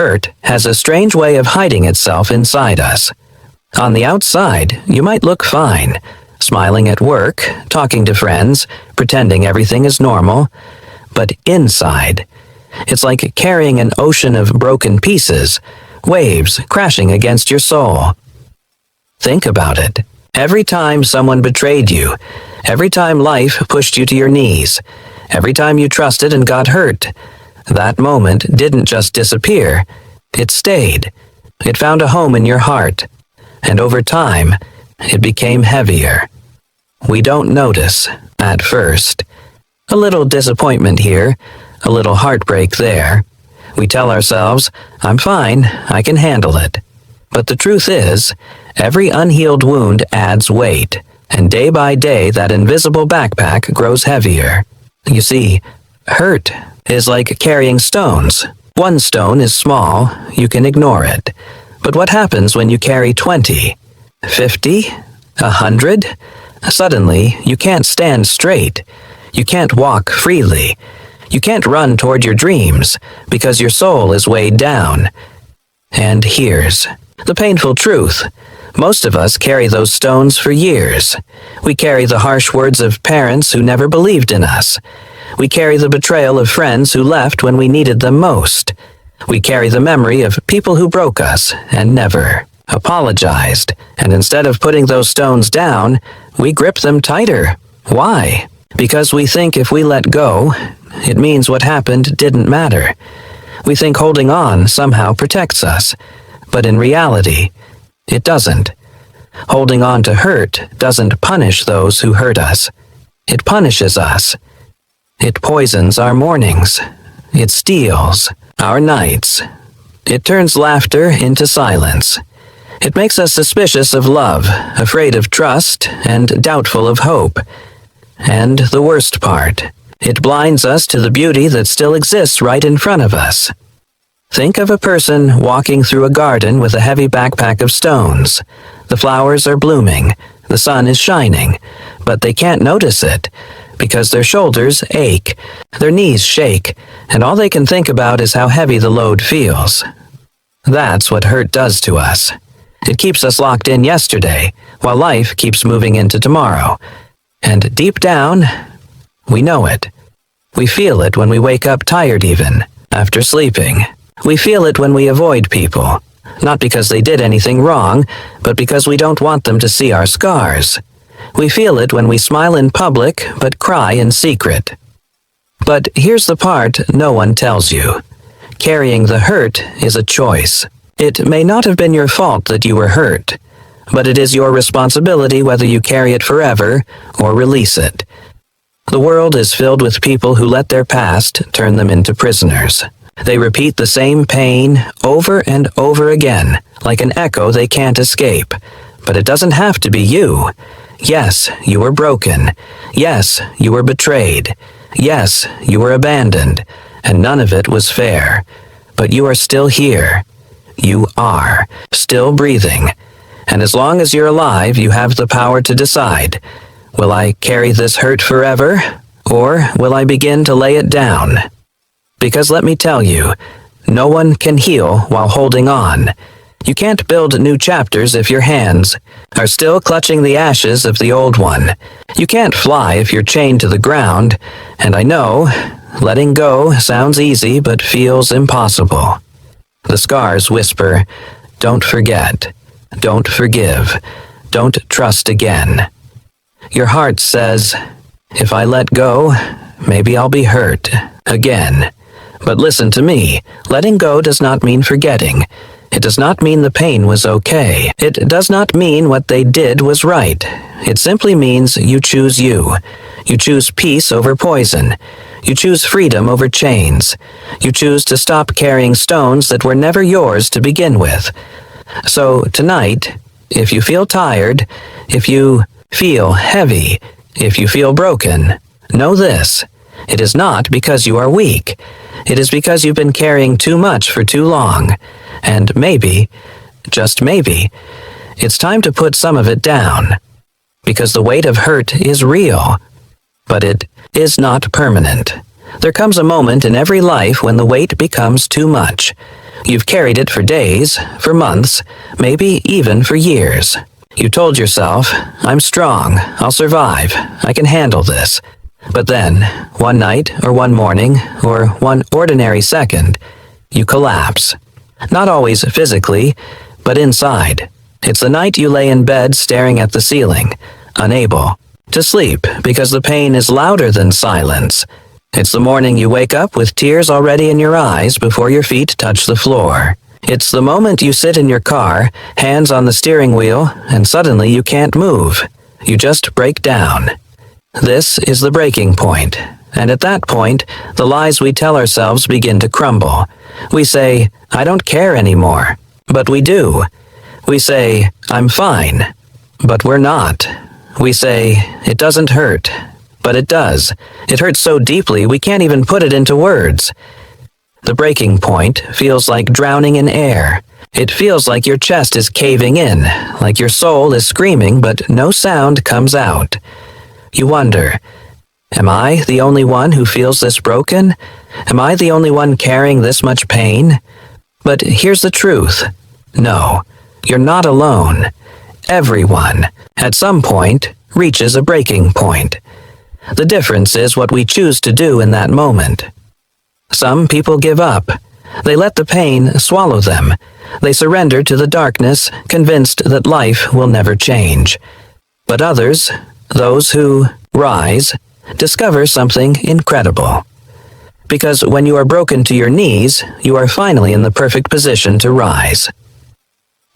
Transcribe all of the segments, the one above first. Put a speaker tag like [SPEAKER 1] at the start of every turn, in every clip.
[SPEAKER 1] Hurt has a strange way of hiding itself inside us. On the outside, you might look fine, smiling at work, talking to friends, pretending everything is normal. But inside, it's like carrying an ocean of broken pieces, waves crashing against your soul. Think about it. Every time someone betrayed you, every time life pushed you to your knees, every time you trusted and got hurt, that moment didn't just disappear. It stayed. It found a home in your heart. And over time, it became heavier. We don't notice, at first. A little disappointment here, a little heartbreak there. We tell ourselves, I'm fine, I can handle it. But the truth is, every unhealed wound adds weight, and day by day that invisible backpack grows heavier. You see, hurt is like carrying stones. One stone is small, you can ignore it. But what happens when you carry 20, 50, 100? Suddenly, you can't stand straight. You can't walk freely. You can't run toward your dreams because your soul is weighed down. And here's the painful truth. Most of us carry those stones for years. We carry the harsh words of parents who never believed in us. We carry the betrayal of friends who left when we needed them most. We carry the memory of people who broke us and never apologized. And instead of putting those stones down, we grip them tighter. Why? Because we think if we let go, it means what happened didn't matter. We think holding on somehow protects us. But in reality, it doesn't. Holding on to hurt doesn't punish those who hurt us. It punishes us. It poisons our mornings. It steals our nights. It turns laughter into silence. It makes us suspicious of love, afraid of trust, and doubtful of hope. And the worst part, it blinds us to the beauty that still exists right in front of us. Think of a person walking through a garden with a heavy backpack of stones. The flowers are blooming, the sun is shining, but they can't notice it because their shoulders ache, their knees shake, and all they can think about is how heavy the load feels. That's what hurt does to us. It keeps us locked in yesterday, while life keeps moving into tomorrow. And deep down, we know it. We feel it when we wake up tired even, after sleeping. We feel it when we avoid people, not because they did anything wrong, but because we don't want them to see our scars. We feel it when we smile in public, but cry in secret. But here's the part no one tells you. Carrying the hurt is a choice. It may not have been your fault that you were hurt, but it is your responsibility whether you carry it forever or release it. The world is filled with people who let their past turn them into prisoners. They repeat the same pain over and over again, like an echo they can't escape. But it doesn't have to be you. Yes, you were broken. Yes, you were betrayed. Yes, you were abandoned. And none of it was fair. But you are still here. You are still breathing. And as long as you're alive, you have the power to decide, will I carry this hurt forever, or will I begin to lay it down? Because let me tell you, no one can heal while holding on. You can't build new chapters if your hands are still clutching the ashes of the old one. You can't fly if you're chained to the ground, and I know, letting go sounds easy but feels impossible. The scars whisper, don't forget, don't forgive, don't trust again. Your heart says, if I let go, maybe I'll be hurt again. But listen to me, letting go does not mean forgetting. It does not mean the pain was okay. It does not mean what they did was right. It simply means you choose you. You choose peace over poison. You choose freedom over chains. You choose to stop carrying stones that were never yours to begin with. So tonight, if you feel tired, if you feel heavy, if you feel broken, know this. It is not because you are weak. It is because you've been carrying too much for too long. And maybe, just maybe, it's time to put some of it down. Because the weight of hurt is real, but it is not permanent. There comes a moment in every life when the weight becomes too much, You've carried it for days, for months, maybe even for years. You told yourself, I'm strong, I'll survive, I can handle this. But then, one night, or one morning, or one ordinary second, you collapse. Not always physically, but inside. It's the night you lay in bed staring at the ceiling, unable to sleep because the pain is louder than silence. It's the morning you wake up with tears already in your eyes before your feet touch the floor. It's the moment you sit in your car, hands on the steering wheel, and suddenly you can't move. You just break down. This is the breaking point, and at that point, the lies we tell ourselves begin to crumble. We say, I don't care anymore, but we do. We say, I'm fine, but we're not. We say, it doesn't hurt, but it does. It hurts so deeply we can't even put it into words. The breaking point feels like drowning in air. It feels like your chest is caving in, like your soul is screaming but no sound comes out. You wonder, am I the only one who feels this broken? Am I the only one carrying this much pain? But here's the truth. No, you're not alone. Everyone, at some point, reaches a breaking point. The difference is what we choose to do in that moment. Some people give up. They let the pain swallow them. They surrender to the darkness, convinced that life will never change. But others, those who rise, discover something incredible. Because when you are broken to your knees, you are finally in the perfect position to rise.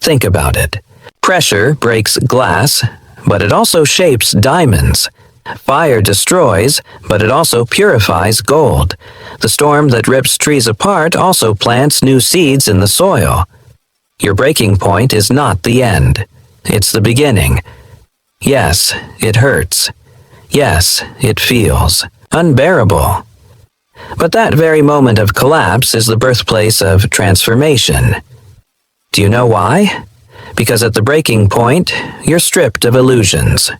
[SPEAKER 1] Think about it. Pressure breaks glass, but it also shapes diamonds. Fire destroys, but it also purifies gold. The storm that rips trees apart also plants new seeds in the soil. Your breaking point is not the end. It's the beginning. Yes, it hurts. Yes, it feels unbearable. But that very moment of collapse is the birthplace of transformation. Do you know why? Because at the breaking point, you're stripped of illusions.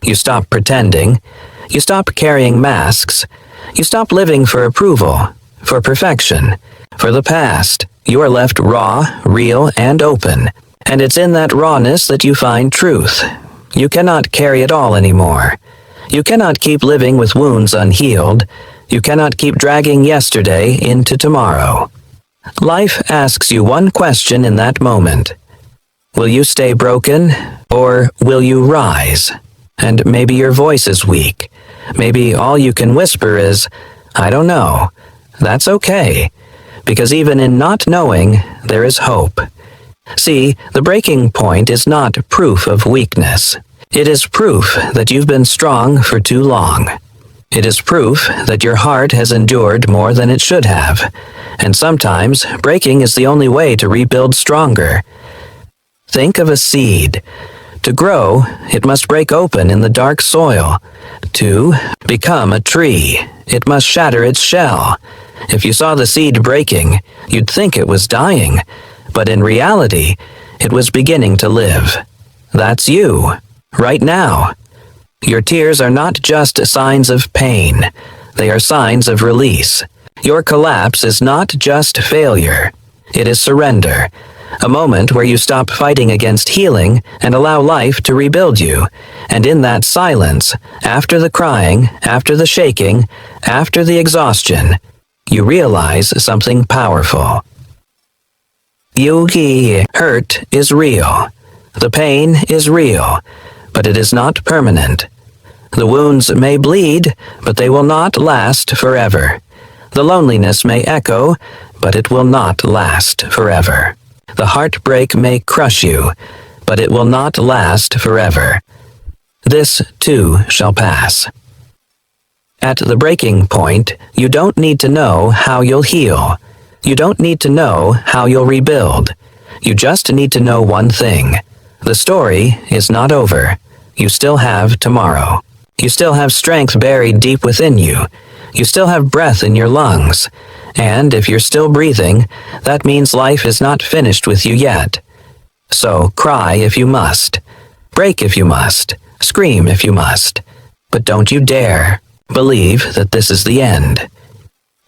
[SPEAKER 1] You stop pretending. You stop carrying masks. You stop living for approval, for perfection, for the past. You are left raw, real, and open. And it's in that rawness that you find truth. You cannot carry it all anymore. You cannot keep living with wounds unhealed. You cannot keep dragging yesterday into tomorrow. Life asks you one question in that moment. Will you stay broken, or will you rise? And maybe your voice is weak. Maybe all you can whisper is, I don't know. That's okay, because even in not knowing, there is hope. See, the breaking point is not proof of weakness. It is proof that you've been strong for too long. It is proof that your heart has endured more than it should have. And sometimes, breaking is the only way to rebuild stronger. Think of a seed. To grow, it must break open in the dark soil. To become a tree, it must shatter its shell. If you saw the seed breaking, you'd think it was dying. But in reality, it was beginning to live. That's you, right now. Your tears are not just signs of pain. They are signs of release. Your collapse is not just failure. It is surrender. A moment where you stop fighting against healing and allow life to rebuild you. And in that silence, after the crying, after the shaking, after the exhaustion, you realize something powerful. Hurt is real. The pain is real, but it is not permanent. The wounds may bleed, but they will not last forever. The loneliness may echo, but it will not last forever. The heartbreak may crush you, but it will not last forever. This, too, shall pass. At the breaking point, you don't need to know how you'll heal. You don't need to know how you'll rebuild. You just need to know one thing. The story is not over. You still have tomorrow. You still have strength buried deep within you. You still have breath in your lungs. And if you're still breathing, that means life is not finished with you yet. So cry if you must. Break if you must. Scream if you must. But don't you dare believe that this is the end.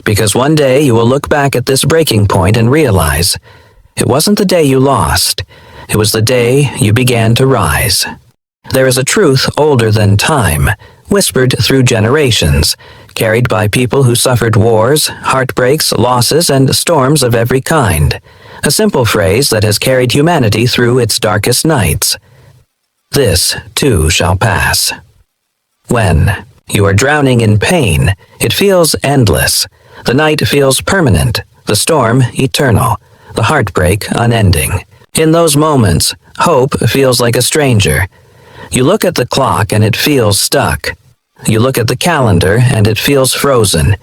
[SPEAKER 1] Because one day you will look back at this breaking point and realize it wasn't the day you lost, it was the day you began to rise. There is a truth older than time, whispered through generations, carried by people who suffered wars, heartbreaks, losses, and storms of every kind. A simple phrase that has carried humanity through its darkest nights. This, too, shall pass. When you are drowning in pain, it feels endless. The night feels permanent, the storm eternal, the heartbreak unending. In those moments, hope feels like a stranger. You look at the clock and it feels stuck. You look at the calendar and it feels frozen.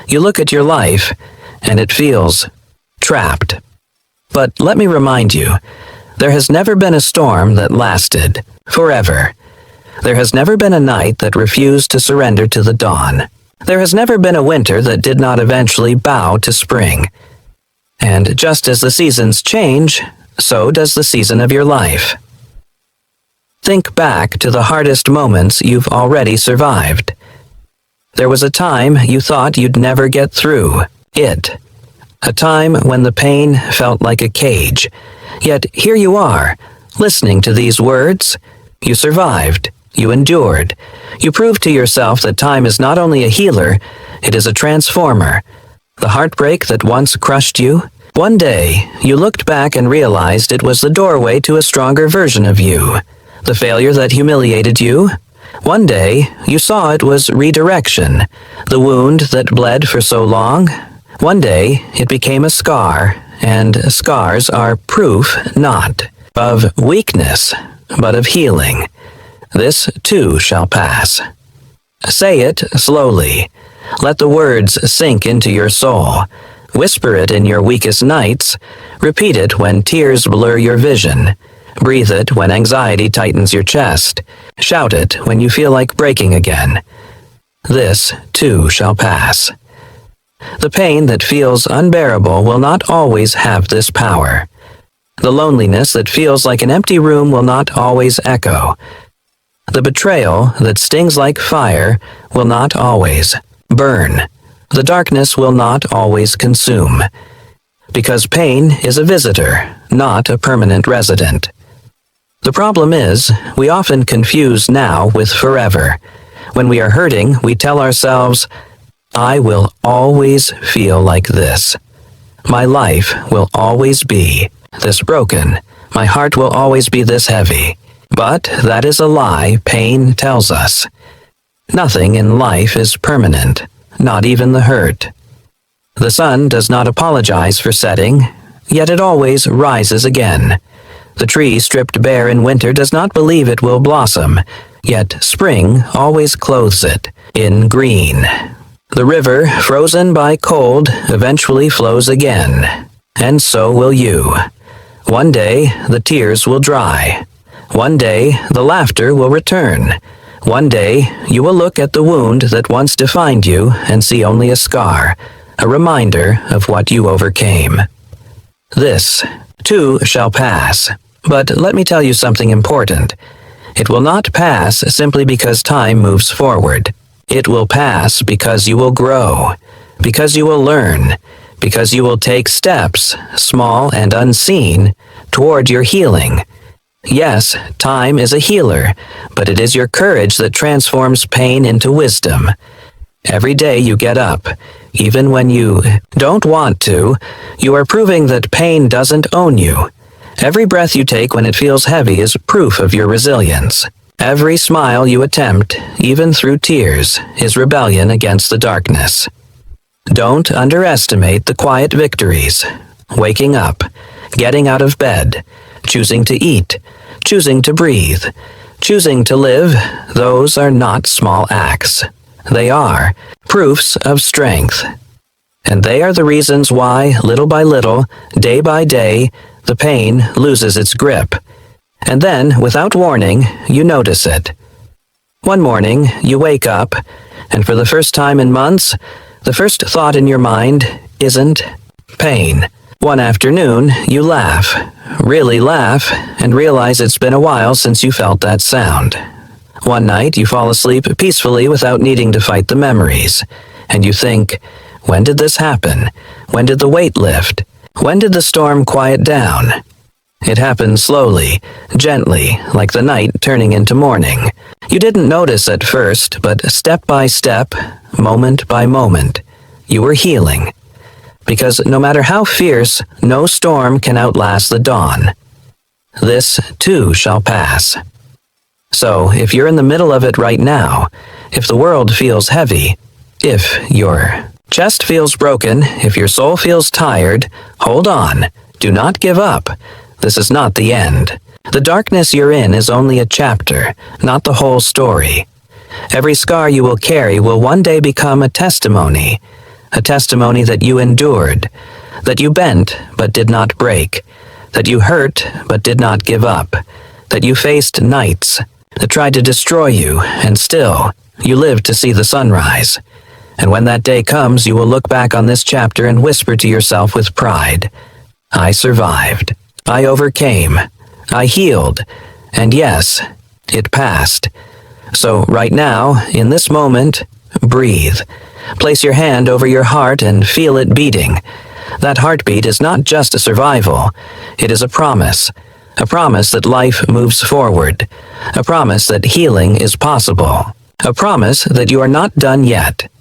[SPEAKER 1] You look at your life and it feels trapped. But let me remind you, there has never been a storm that lasted forever. There has never been a night that refused to surrender to the dawn. There has never been a winter that did not eventually bow to spring. And just as the seasons change, so does the season of your life. Think back to the hardest moments you've already survived. There was a time you thought you'd never get through it. A time when the pain felt like a cage. Yet here you are, listening to these words. You survived. You endured. You proved to yourself that time is not only a healer, it is a transformer. The heartbreak that once crushed you, one day you looked back and realized it was the doorway to a stronger version of you. The failure that humiliated you, one day you saw it was redirection. The wound that bled for so long, one day it became a scar, and scars are proof not of weakness, but of healing. This too shall pass. Say it slowly. Let the words sink into your soul. Whisper it in your weakest nights. Repeat it when tears blur your vision. Breathe it when anxiety tightens your chest. Shout it when you feel like breaking again. This too shall pass. The pain that feels unbearable will not always have this power. The loneliness that feels like an empty room will not always echo. The betrayal that stings like fire will not always burn. The darkness will not always consume. Because pain is a visitor, not a permanent resident. The problem is, we often confuse now with forever. When we are hurting, we tell ourselves, I will always feel like this. My life will always be this broken. My heart will always be this heavy. But that is a lie pain tells us. Nothing in life is permanent, not even the hurt. The sun does not apologize for setting, yet it always rises again. The tree stripped bare in winter does not believe it will blossom, yet spring always clothes it in green. The river, frozen by cold, eventually flows again, and so will you. One day the tears will dry. One day the laughter will return. One day you will look at the wound that once defined you and see only a scar, a reminder of what you overcame. This, too, shall pass. But let me tell you something important. It will not pass simply because time moves forward. It will pass because you will grow, because you will learn, because you will take steps, small and unseen, toward your healing. Yes, time is a healer, but it is your courage that transforms pain into wisdom. Every day you get up, even when you don't want to, you are proving that pain doesn't own you. Every breath you take when it feels heavy is proof of your resilience. Every smile you attempt, even through tears, is rebellion against the darkness. Don't underestimate the quiet victories. Waking up, getting out of bed, choosing to eat, choosing to breathe, choosing to live, those are not small acts. They are proofs of strength. And they are the reasons why, little by little, day by day, the pain loses its grip. And then, without warning, you notice it. One morning, you wake up, and for the first time in months, the first thought in your mind isn't pain. One afternoon, you laugh, really laugh, and realize it's been a while since you felt that sound. One night, you fall asleep peacefully without needing to fight the memories, and you think, When did this happen? When did the weight lift? When did the storm quiet down? It happened slowly, gently, like the night turning into morning. You didn't notice at first, but step by step, moment by moment, you were healing. Because no matter how fierce, no storm can outlast the dawn. This, too, shall pass. So, if you're in the middle of it right now, if the world feels heavy, if your chest feels broken, if your soul feels tired, hold on. Do not give up. This is not the end. The darkness you're in is only a chapter, not the whole story. Every scar you will carry will one day become a testimony that you endured, that you bent but did not break, that you hurt but did not give up, that you faced nights that tried to destroy you, and still, you lived to see the sunrise. And when that day comes, you will look back on this chapter and whisper to yourself with pride, I survived. I overcame. I healed. And yes, it passed. So right now, in this moment, breathe. Place your hand over your heart and feel it beating. That heartbeat is not just a survival. It is a promise. A promise that life moves forward. A promise that healing is possible. A promise that you are not done yet.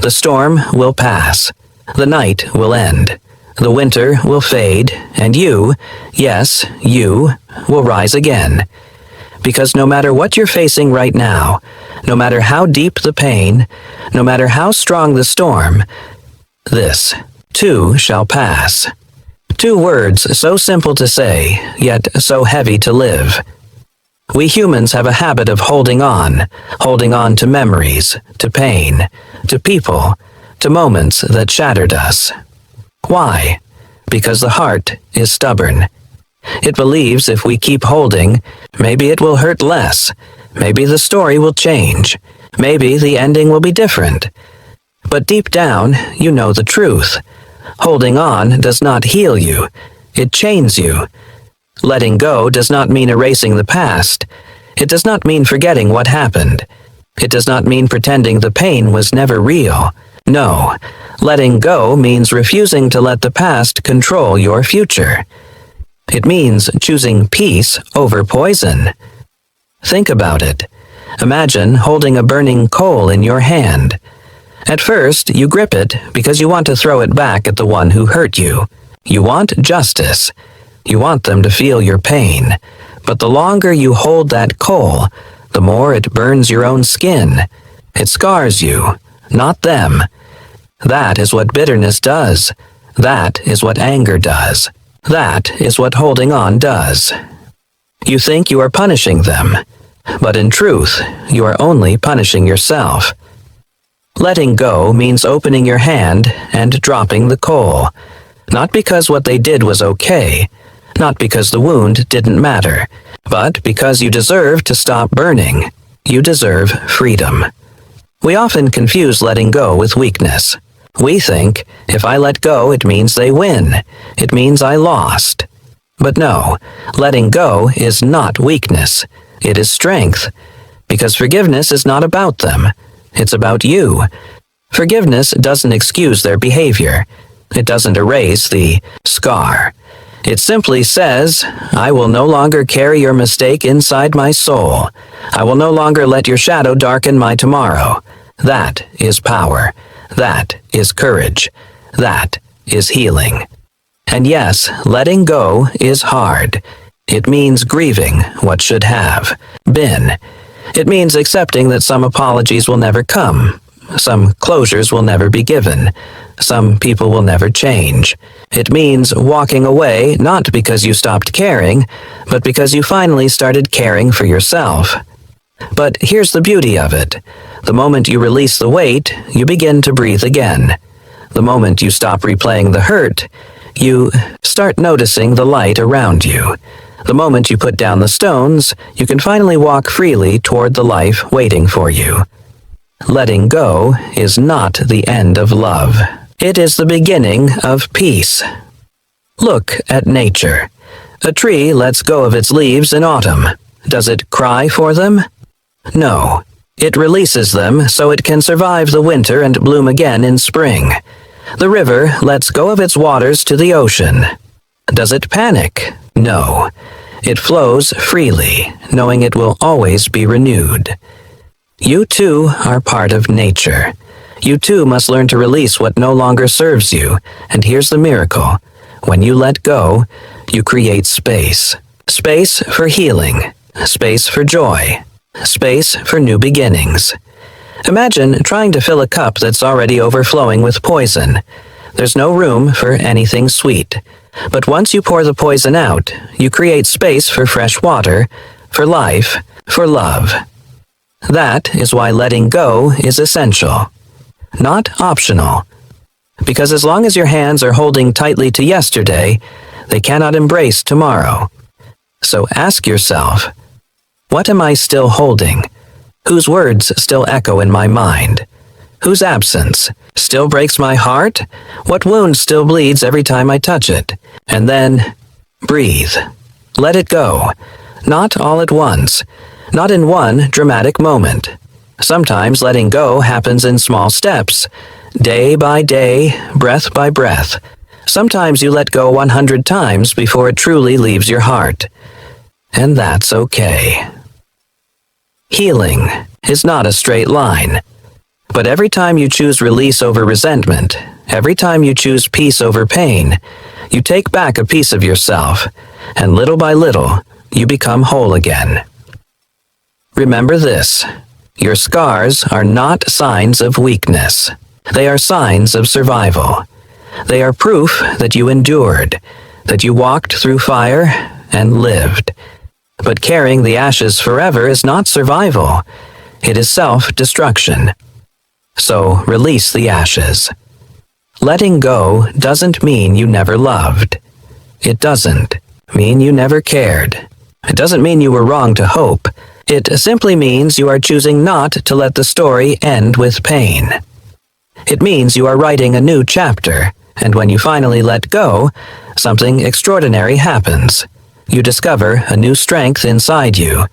[SPEAKER 1] The storm will pass. The night will end. The winter will fade, and you, yes, you, will rise again. Because no matter what you're facing right now, no matter how deep the pain, no matter how strong the storm, this, too, shall pass. 2 words so simple to say, yet so heavy to live. We humans have a habit of holding on to memories, to pain, to people, to moments that shattered us. Why? Because the heart is stubborn. It believes if we keep holding, maybe it will hurt less. Maybe the story will change. Maybe the ending will be different. But deep down, you know the truth. Holding on does not heal you. It chains you. Letting go does not mean erasing the past. It does not mean forgetting what happened. It does not mean pretending the pain was never real. No, letting go means refusing to let the past control your future. It means choosing peace over poison. Think about it. Imagine holding a burning coal in your hand. At first, you grip it because you want to throw it back at the one who hurt you. You want justice. You want them to feel your pain. But the longer you hold that coal, the more it burns your own skin. It scars you, not them. That is what bitterness does. That is what anger does. That is what holding on does. You think you are punishing them, but in truth, you are only punishing yourself. Letting go means opening your hand and dropping the coal. Not because what they did was okay, not because the wound didn't matter, but because you deserve to stop burning. You deserve freedom. We often confuse letting go with weakness. We think, if I let go, it means they win. It means I lost. But no, letting go is not weakness. It is strength. Because forgiveness is not about them. It's about you. Forgiveness doesn't excuse their behavior. It doesn't erase the scar. It simply says, I will no longer carry your mistake inside my soul. I will no longer let your shadow darken my tomorrow. That is power. That is courage. That is healing. And yes, letting go is hard. It means grieving what should have been. It means accepting that some apologies will never come. Some closures will never be given. Some people will never change. It means walking away not because you stopped caring, but because you finally started caring for yourself. But here's the beauty of it. The moment you release the weight, you begin to breathe again. The moment you stop replaying the hurt, you start noticing the light around you. The moment you put down the stones, you can finally walk freely toward the life waiting for you. Letting go is not the end of love. It is the beginning of peace. Look at nature. A tree lets go of its leaves in autumn. Does it cry for them? No. It releases them so it can survive the winter and bloom again in spring. The river lets go of its waters to the ocean. Does it panic? No. It flows freely, knowing it will always be renewed. You too are part of nature. You too must learn to release what no longer serves you, and here's the miracle. When you let go, you create space. Space for healing, space for joy, space for new beginnings. Imagine trying to fill a cup that's already overflowing with poison. There's no room for anything sweet. But once you pour the poison out, you create space for fresh water, for life, for love. That is why letting go is essential, not optional. Because as long as your hands are holding tightly to yesterday, they cannot embrace tomorrow. So ask yourself, what am I still holding? Whose words still echo in my mind? Whose absence still breaks my heart? What wound still bleeds every time I touch it? And then, breathe. Let it go. Not all at once. Not in one dramatic moment. Sometimes letting go happens in small steps, day by day, breath by breath. Sometimes you let go 100 times before it truly leaves your heart. And that's okay. Healing is not a straight line. But every time you choose release over resentment, every time you choose peace over pain, you take back a piece of yourself, and little by little, you become whole again. Remember this, your scars are not signs of weakness. They are signs of survival. They are proof that you endured, that you walked through fire and lived. But carrying the ashes forever is not survival. It is self-destruction. So release the ashes. Letting go doesn't mean you never loved. It doesn't mean you never cared. It doesn't mean you were wrong to hope. It simply means you are choosing not to let the story end with pain. It means you are writing a new chapter, and when you finally let go, something extraordinary happens. You discover a new strength inside you.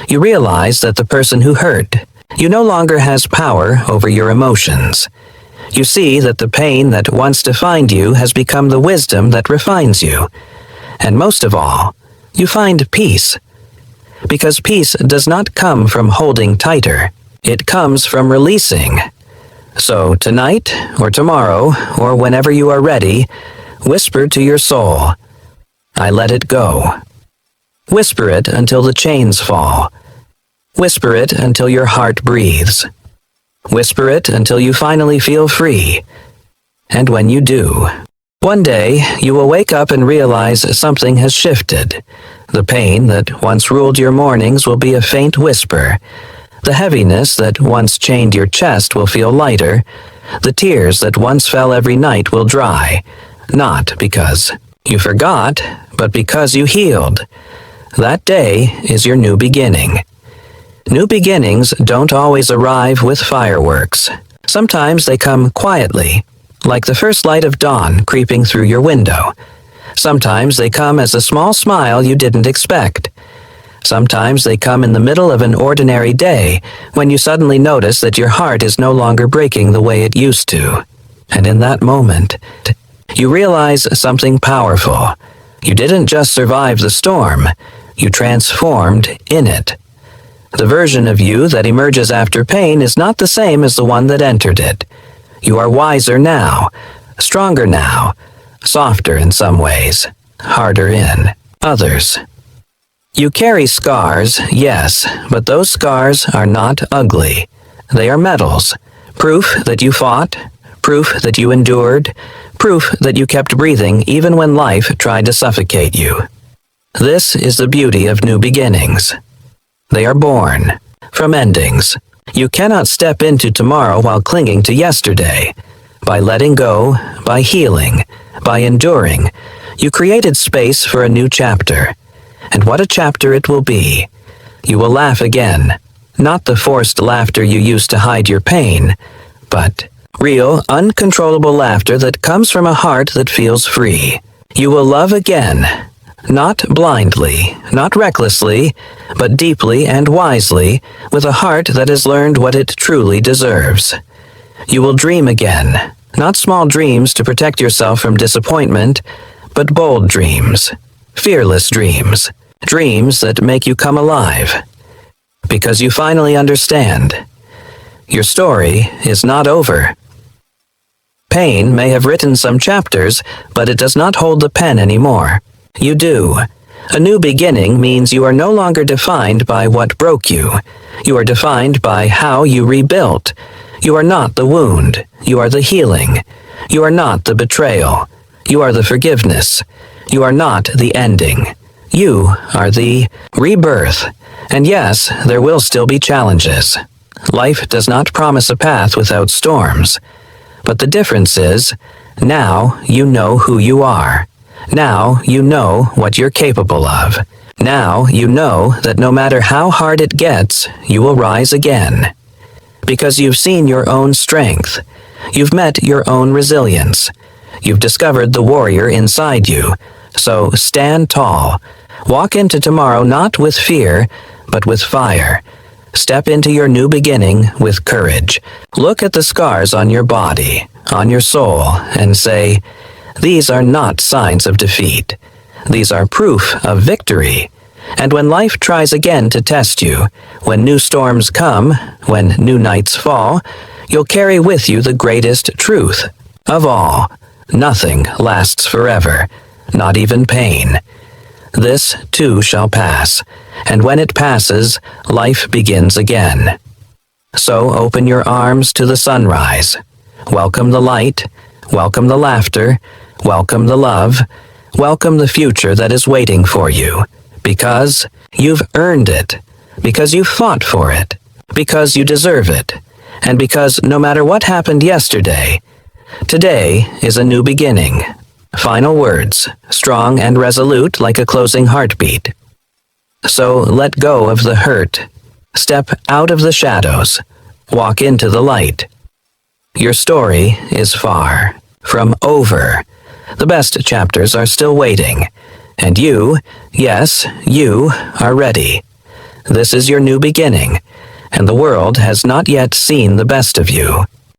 [SPEAKER 1] You realize that the person who hurt you no longer has power over your emotions. You see that the pain that once defined you has become the wisdom that refines you. And most of all, you find peace. Because peace does not come from holding tighter. It comes from releasing. So tonight, or tomorrow, or whenever you are ready, whisper to your soul, I let it go. Whisper it until the chains fall. Whisper it until your heart breathes. Whisper it until you finally feel free. And when you do, one day you will wake up and realize something has shifted. The pain that once ruled your mornings will be a faint whisper. The heaviness that once chained your chest will feel lighter. The tears that once fell every night will dry. Not because you forgot, but because you healed. That day is your new beginning. New beginnings don't always arrive with fireworks. Sometimes they come quietly, like the first light of dawn creeping through your window. Sometimes they come as a small smile you didn't expect. Sometimes they come in the middle of an ordinary day when you suddenly notice that your heart is no longer breaking the way it used to. And in that moment, you realize something powerful. You didn't just survive the storm, you transformed in it. The version of you that emerges after pain is not the same as the one that entered it. You are wiser now, stronger now, softer in some ways, harder in others. You carry scars, yes, but those scars are not ugly. They are medals, proof that you fought, proof that you endured, proof that you kept breathing even when life tried to suffocate you. This is the beauty of new beginnings. They are born from endings. You cannot step into tomorrow while clinging to yesterday. By letting go, by healing, by enduring, you created space for a new chapter. And what a chapter it will be. You will laugh again, not the forced laughter you used to hide your pain, but real, uncontrollable laughter that comes from a heart that feels free. You will love again. Not blindly, not recklessly, but deeply and wisely, with a heart that has learned what it truly deserves. You will dream again, Not small dreams to protect yourself from disappointment, but bold dreams, fearless dreams, dreams that make you come alive. Because you finally understand. Your story is not over. Pain may have written some chapters, but it does not hold the pen anymore. You do. A new beginning means you are no longer defined by what broke you. You are defined by how you rebuilt. You are not the wound. You are the healing. You are not the betrayal. You are the forgiveness. You are not the ending. You are the rebirth. And yes, there will still be challenges. Life does not promise a path without storms. But the difference is, now you know who you are. Now you know what you're capable of. Now you know that no matter how hard it gets, you will rise again. Because you've seen your own strength. You've met your own resilience. You've discovered the warrior inside you. So stand tall. Walk into tomorrow not with fear, but with fire. Step into your new beginning with courage. Look at the scars on your body, on your soul, and say, these are not signs of defeat. These are proof of victory. And when life tries again to test you, when new storms come, when new nights fall, you'll carry with you the greatest truth of all. Nothing lasts forever, not even pain. This too shall pass, and when it passes, life begins again. So open your arms to the sunrise. Welcome the light, welcome the laughter, welcome the love, welcome the future that is waiting for you, because you've earned it, because you fought for it, because you deserve it, and because no matter what happened yesterday, today is a new beginning. Final words, strong and resolute like a closing heartbeat. So let go of the hurt. Step out of the shadows. Walk into the light. Your story is far from over. The best chapters are still waiting. And you, yes, you are ready. This is your new beginning, and the world has not yet seen the best of you.